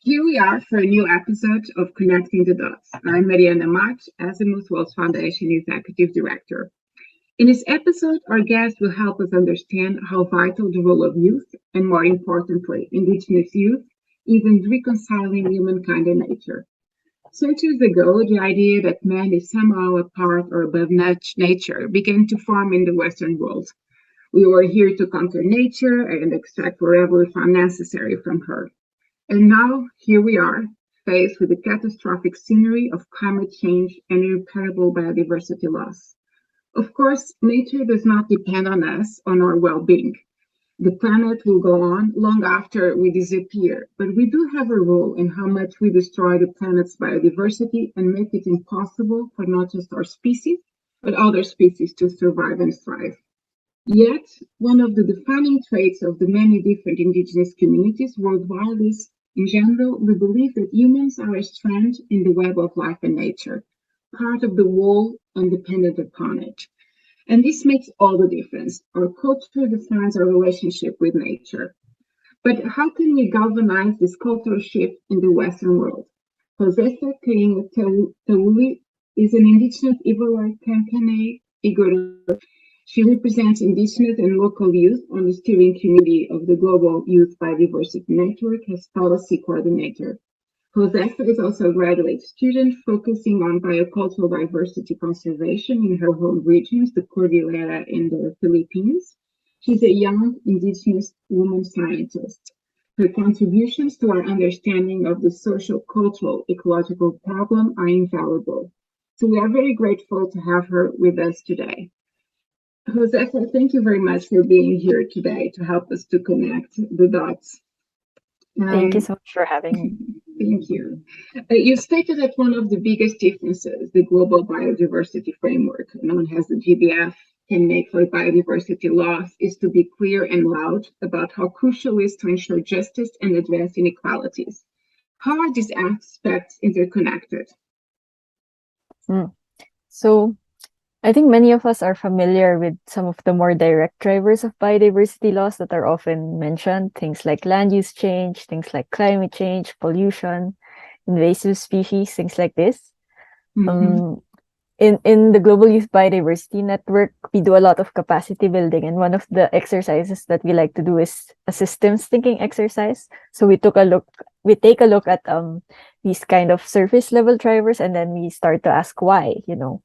Here we are for a new episode of Connecting the Dots. I'm Mariana Mach, Azimuth World Foundation Executive Director. In this episode, our guest will help us understand how vital the role of youth, and more importantly, Indigenous youth, is in reconciling humankind and nature. Centuries ago, the idea that man is somehow apart or above nature began to form in the Western world. We were here to conquer nature and extract whatever we found necessary from her. And now, here we are, faced with the catastrophic scenery of climate change and irreparable biodiversity loss. Of course, nature does not depend on us, on our well-being. The planet will go on long after we disappear, but we do have a role in how much we destroy the planet's biodiversity and make it impossible for not just our species, but other species to survive and thrive. Yet, one of the defining traits of the many different indigenous communities worldwide is, in general, the belief that humans are a strand in the web of life and nature, part of the whole and dependent upon it. And this makes all the difference. Our culture defines our relationship with nature. But how can we galvanize this cultural shift in the Western world? Josefa Cariño Tauli is an Indigenous Ibaloi-Kankanaey Igorot. She represents Indigenous and local youth on the steering committee of the Global Youth Biodiversity Network as policy coordinator. Josefa is also a graduate student focusing on biocultural diversity conservation in her home regions, the Cordillera in the Philippines. She's a young Indigenous woman scientist. Her contributions to our understanding of the social, cultural, ecological problem are invaluable. So we are very grateful to have her with us today. Josefa, thank you very much for being here today to help us to connect the dots. Thank you so much for having me. Thank you. You stated that one of the biggest differences the Global Biodiversity Framework, known as the GBF, can make for biodiversity loss is to be clear and loud about how crucial it is to ensure justice and address inequalities. How are these aspects interconnected? So, I think many of us are familiar with some of the more direct drivers of biodiversity loss that are often mentioned, things like land use change, things like climate change, pollution, invasive species, things like this. In the Global Youth Biodiversity Network, we do a lot of capacity building, and one of the exercises that we like to do is a systems thinking exercise. So we take a look at these kind of surface level drivers, and then we start to ask why.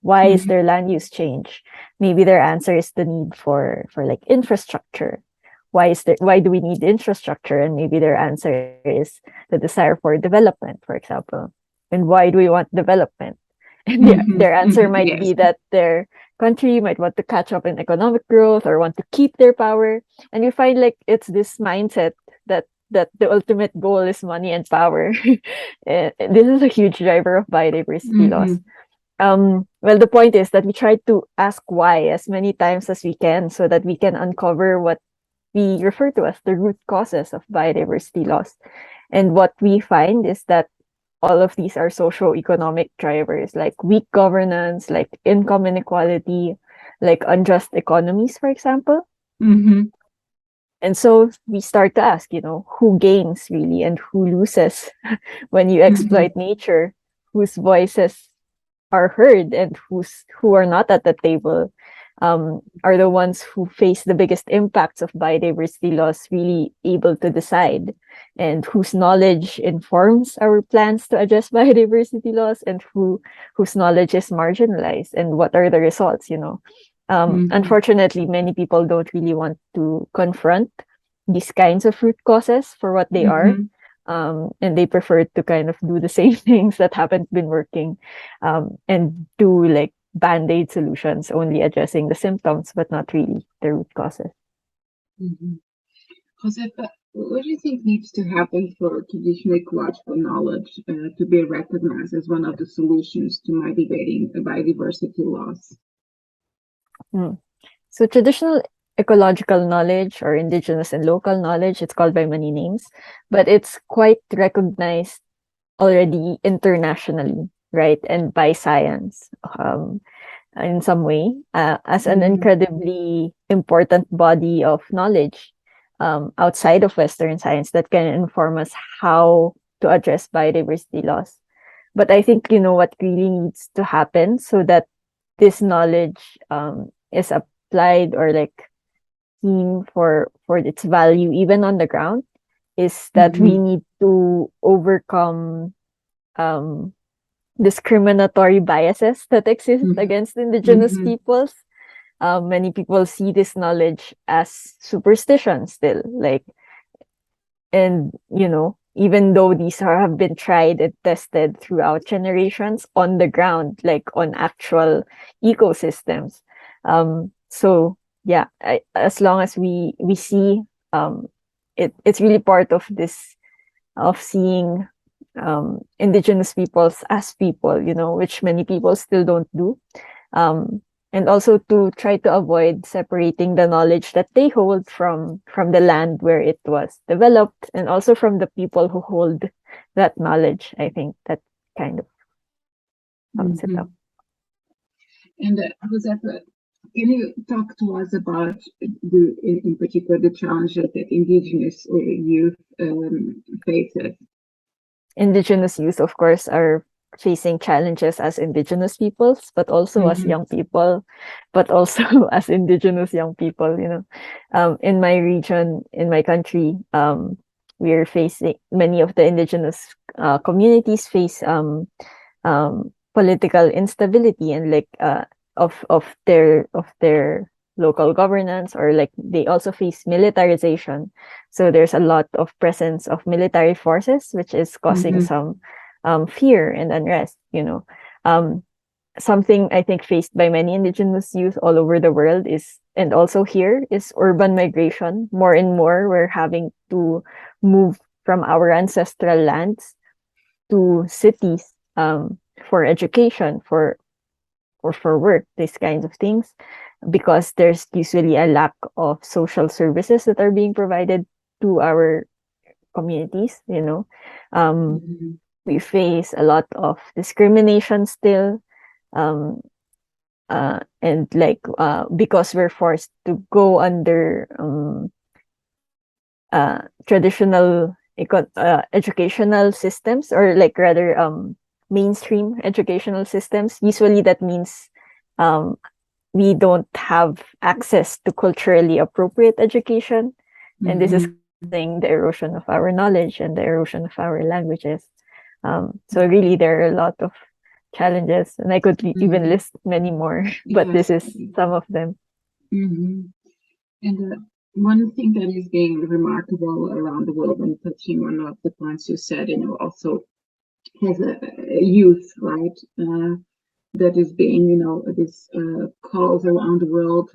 Why is there land use change? Maybe their answer is the need for like infrastructure. Why do we need infrastructure? And maybe their answer is the desire for development, for example. And why do we want development? And their answer might be that their country might want to catch up in economic growth or want to keep their power. And you find like it's this mindset that the ultimate goal is money and power. This is a huge driver of biodiversity loss. Well, the point is that we try to ask why as many times as we can so that we can uncover what we refer to as the root causes of biodiversity loss. And what we find is that all of these are socio-economic drivers, like weak governance, like income inequality, like unjust economies, for example. And so we start to ask, who gains really and who loses when you exploit nature, whose voices are heard and who are not at the table, are the ones who face the biggest impacts of biodiversity loss really able to decide, and whose knowledge informs our plans to address biodiversity loss, and whose knowledge is marginalized, and what are the results. Unfortunately, many people don't really want to confront these kinds of root causes for what they are, and they prefer to kind of do the same things that haven't been working, and do like band-aid solutions, only addressing the symptoms but not really the root causes. Josefa, what do you think needs to happen for traditional ecological knowledge to be recognized as one of the solutions to mitigating biodiversity loss? So traditional ecological knowledge, or indigenous and local knowledge, it's called by many names, but it's quite recognized already internationally, right? And by science in some way, as an incredibly important body of knowledge outside of Western science that can inform us how to address biodiversity loss. But I think, what really needs to happen so that this knowledge is applied or like seen for its value even on the ground is that we need to overcome discriminatory biases that exist against indigenous peoples. Many people see this knowledge as superstition still, like, and even though these have been tried and tested throughout generations on the ground, like on actual ecosystems. So yeah, as long as we see it's really part of this of seeing indigenous peoples as people, which many people still don't do. And also to try to avoid separating the knowledge that they hold from the land where it was developed, and also from the people who hold that knowledge. I think that kind of sums it up. And Josefa, can you talk to us about in particular the challenges that Indigenous youth faces? Indigenous youth, of course, are facing challenges as Indigenous peoples, but also as young people, but also as Indigenous young people. In my region, in my country, we are facing, many of the Indigenous communities face political instability and like of their local governance, or like they also face militarization. So there's a lot of presence of military forces, which is causing some fear and unrest. Something I think faced by many Indigenous youth all over the world is, and also here, is urban migration. More and more, we're having to move from our ancestral lands to cities for education, for work, these kinds of things, because there's usually a lack of social services that are being provided to our communities. We face a lot of discrimination still, and like because we're forced to go under traditional educational systems, or like rather mainstream educational systems. Usually that means we don't have access to culturally appropriate education, and this is causing the erosion of our knowledge and the erosion of our languages. So really, there are a lot of challenges, and I could even list many more, but this is some of them. And one thing that is being remarkable around the world, and touching one of the points you said, also has a youth, right? That is being, this calls around the world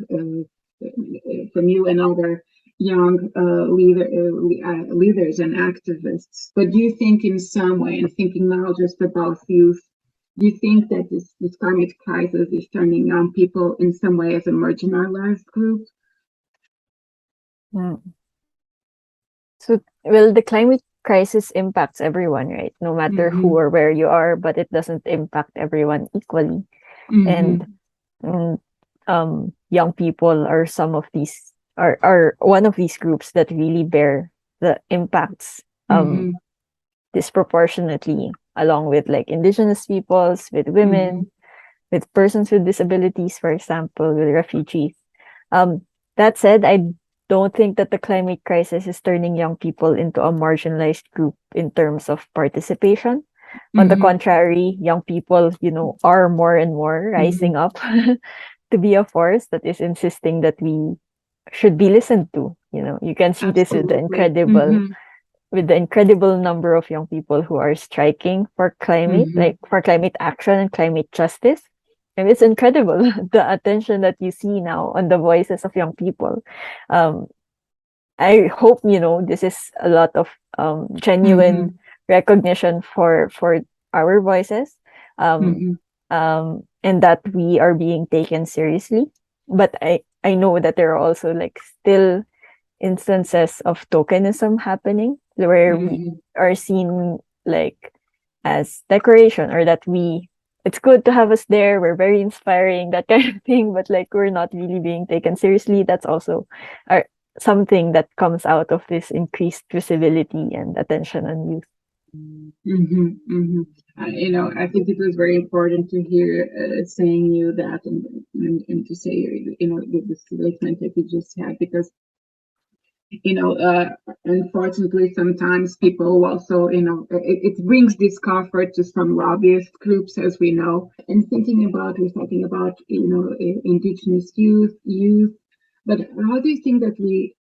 from you and other young leaders and activists. But do you think in some way, and thinking now just about youth, do you think that this climate crisis is turning young people in some way as a marginalized group? So, well, the climate crisis impacts everyone, right? No matter who or where you are, but it doesn't impact everyone equally. And young people are some of these are one of these groups that really bear the impacts disproportionately, along with like Indigenous peoples, with women, with persons with disabilities, for example, with refugees. That said, I don't think that the climate crisis is turning young people into a marginalized group in terms of participation. On the contrary, young people, are more and more rising up to be a force that is insisting that we should be listened to. You can see this with the incredible number of young people who are striking for climate, like for climate action and climate justice. And it's incredible, the attention that you see now on the voices of young people. I hope, this is a lot of genuine recognition for our voices, and that we are being taken seriously. But I know that there are also like still instances of tokenism happening, where we are seen like as decoration, or that it's good to have us there, we're very inspiring, that kind of thing, but like we're not really being taken seriously. That's also something that comes out of this increased visibility and attention on youth. You know, I think it was very important to hear saying you that and to say, you know, the statement that you just had, because, you know, unfortunately, sometimes people also, you know, it brings discomfort to some lobbyist groups, as we know. And thinking about, we're talking about, you know, Indigenous youth, but how do you think that we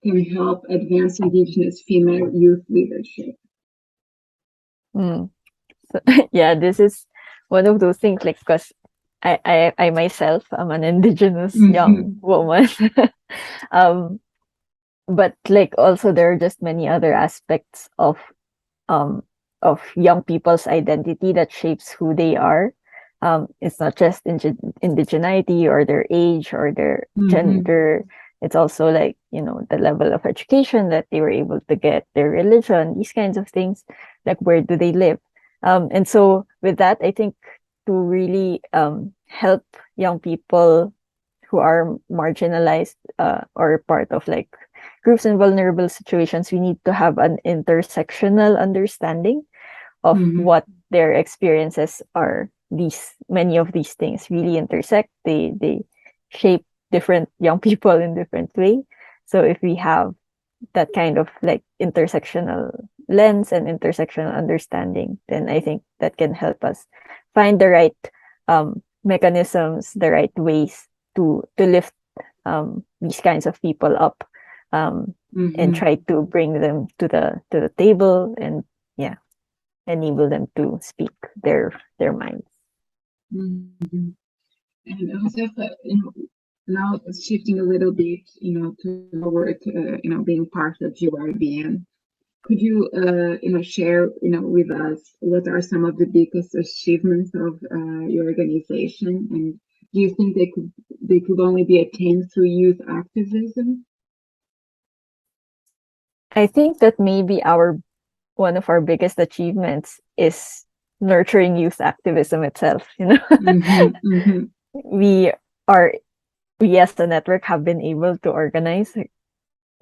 can help advance Indigenous female youth leadership? Mm. So, yeah, this is one of those things, like, because I myself am an Indigenous young woman. um, but like also there are just many other aspects um of young people's identity that shapes who they are. It's not just indigeneity or their age or their gender. It's also like, you know, the level of education that they were able to get, their religion, these kinds of things, like where do they live. And so with that, I think to really help young people who are marginalized or part of like groups in vulnerable situations, we need to have an intersectional understanding of what their experiences are. These many of these things really intersect. They shape different young people in different way. So if we have that kind of like intersectional lens and intersectional understanding, then I think that can help us find the right mechanisms, the right ways to lift these kinds of people up, and try to bring them to the table, and yeah, enable them to speak their minds. And Josefa, you know, now shifting a little bit, you know, toward, you know, being part of GYBN, could you, you know, share, you know, with us what are some of the biggest achievements of your organization, and do you think they could only be attained through youth activism? I think that maybe our one of our biggest achievements is nurturing youth activism itself. You know, we are we as the network have been able to organize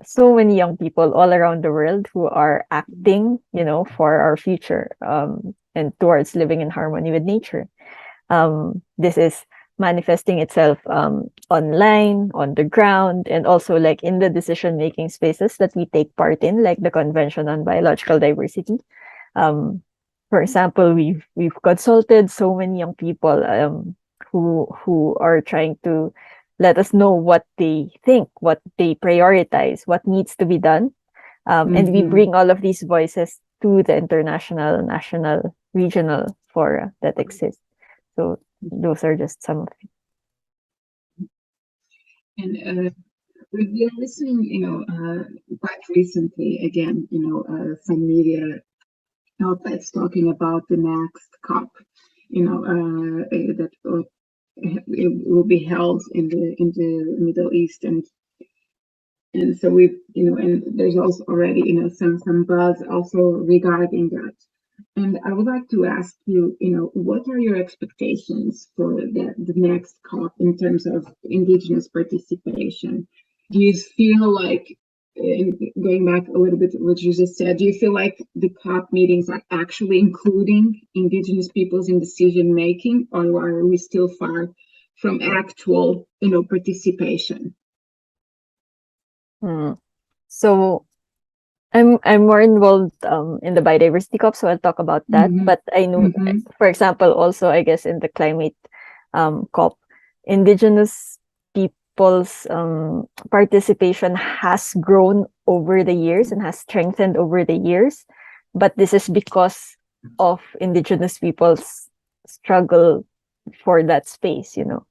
so many young people all around the world who are acting, you know, for our future, and towards living in harmony with nature. This is manifesting itself online, on the ground, and also like in the decision making spaces that we take part in, like the Convention on Biological Diversity. For example, we've consulted so many young people who are trying to let us know what they think, what they prioritize, what needs to be done. And we bring all of these voices to the international, national, regional fora that exist. So those are just some of it. And we've been listening, you know, quite recently, again, you know, some media outlets talking about the next COP, you know, that it will be held in the Middle East, and so we, you know, and there's also already, you know, some buzz also regarding that. And I would like to ask you, you know, what are your expectations for the next COP in terms of Indigenous participation? Do you feel like, going back a little bit to what you just said, do you feel like the COP meetings are actually including Indigenous peoples in decision making, or are we still far from actual, you know, participation? So I'm more involved in the biodiversity COP, so I'll talk about that. But I know, for example, also I guess in the climate COP, Indigenous people's participation has grown over the years and has strengthened over the years. But this is because of Indigenous people's struggle for that space, you know.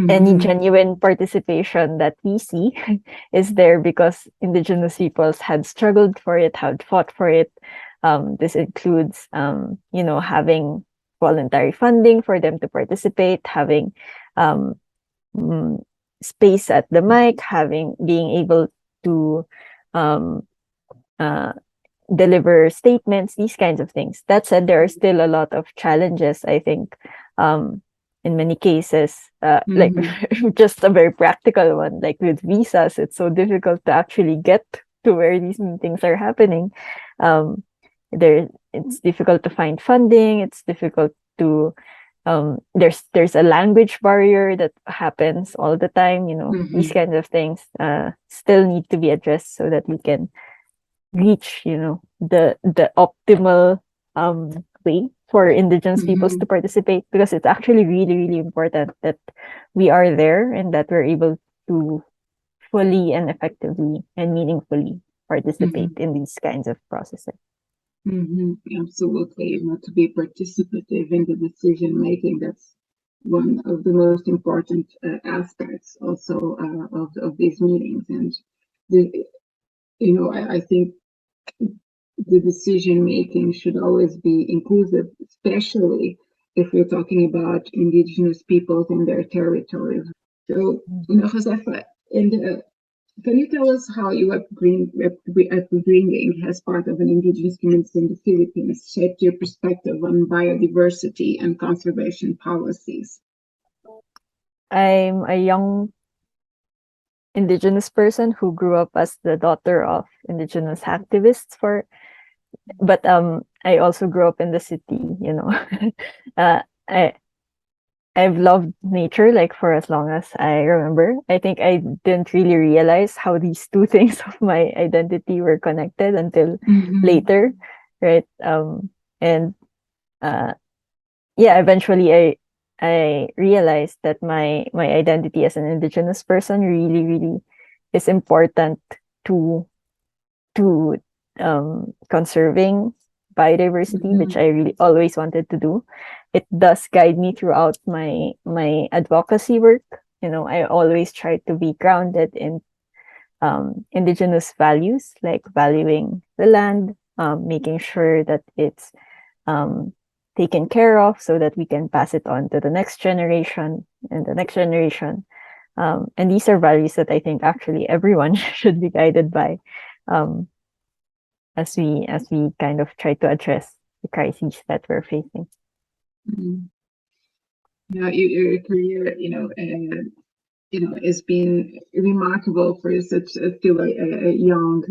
Any genuine participation that we see is there because Indigenous peoples had struggled for it, had fought for it. This includes, you know, having voluntary funding for them to participate, having space at the mic, being able to um, uh, deliver statements, these kinds of things. That said, there are still a lot of challenges, I think, in many cases, like just a very practical one, like with visas, it's so difficult to actually get to where these meetings are happening. it's difficult to find funding. It's difficult to there's a language barrier that happens all the time. These kinds of things still need to be addressed so that we can reach the optimal way for indigenous peoples to participate, because it's actually really, really important that we are there and that we're able to fully and effectively and meaningfully participate in these kinds of processes. Absolutely. To be participative in the decision making, that's one of the most important aspects also of these meetings. And I think the decision making should always be inclusive, especially if we're talking about indigenous peoples in their territories. So, Josefa, can you tell us how your upbringing as part of an indigenous community in the Philippines shaped your perspective on biodiversity and conservation policies? I'm a young indigenous person who grew up as the daughter of indigenous activists but I also grew up in the city. I've loved nature like for as long as I remember. I think I didn't really realize how these two things of my identity were connected until later, right? And eventually I realized that my identity as an indigenous person really, really is important to conserving biodiversity, which I really always wanted to do. It does guide me throughout my advocacy work. I always try to be grounded in indigenous values, like valuing the land, making sure that it's taken care of so that we can pass it on to the next generation and the next generation. And these are values that I think actually everyone should be guided by as we kind of try to address the crises that we're facing. Your career, has been remarkable for such still a young,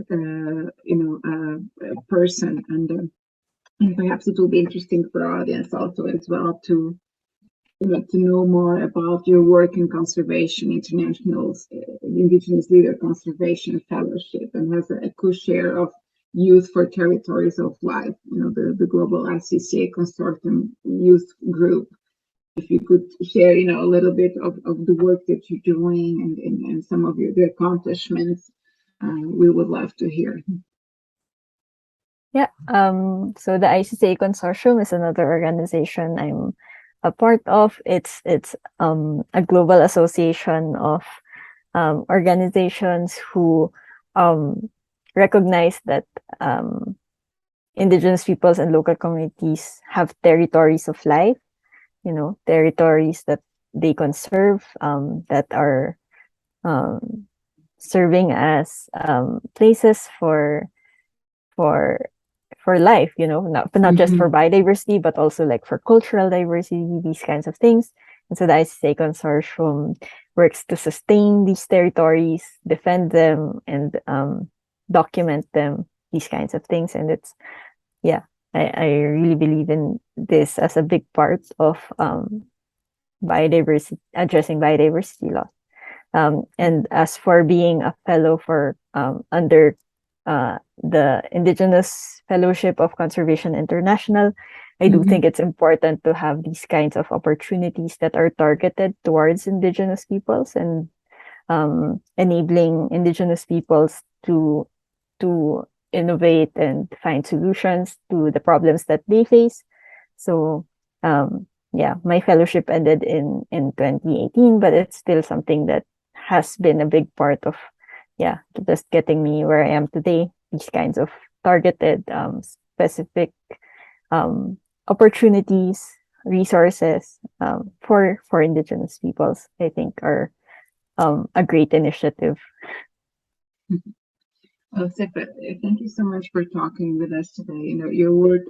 person, and perhaps it will be interesting for our audience also as well to know more about your work in conservation, International's Indigenous Leader Conservation Fellowship, and has a co-chair of Youth for Territories of Life, the global ICCA consortium youth group. If you could share, a little bit of the work that you're doing and some of the accomplishments, we would love to hear. Yeah. So the ICCA consortium is another organization I'm a part of. It's a global association of organizations who recognize that indigenous peoples and local communities have territories of life, territories that they conserve, that are serving as places for life, not just for biodiversity, but also like for cultural diversity, these kinds of things. And so the ICCA consortium works to sustain these territories, defend them, and document them, these kinds of things. And it's, I really believe in this as a big part of biodiversity, addressing biodiversity loss. And as for being a fellow for under the Indigenous Fellowship of Conservation International, I do think it's important to have these kinds of opportunities that are targeted towards indigenous peoples and enabling indigenous peoples to innovate and find solutions to the problems that they face. So my fellowship ended in 2018, but it's still something that has been a big part of just getting me where I am today. These kinds of targeted specific opportunities, resources for indigenous peoples, I think are a great initiative. Sefa, thank you so much for talking with us today. Your work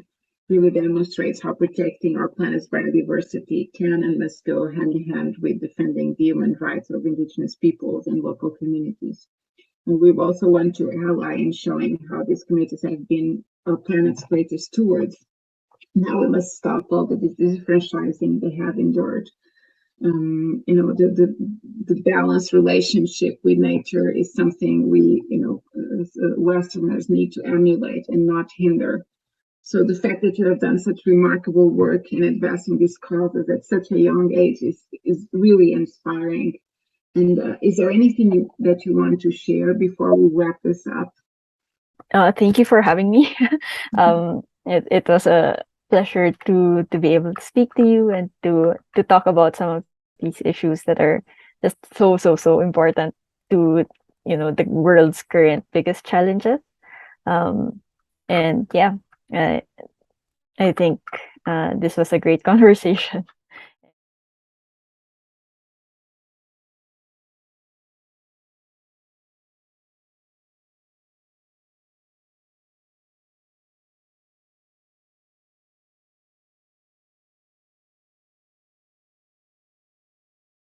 really demonstrates how protecting our planet's biodiversity can and must go hand in hand with defending the human rights of indigenous peoples and local communities. And we also want to ally in showing how these communities have been our planet's greatest stewards. Now we must stop all the disfranchising they have endured. The balanced relationship with nature is something we, as Westerners need to emulate and not hinder. So the fact that you have done such remarkable work in advancing these causes at such a young age is really inspiring. And is there anything that you want to share before we wrap this up? Thank you for having me. It was a pleasure to be able to speak to you and to talk about some of these issues that are just so important to the world's current biggest challenges. And yeah, I think this was a great conversation.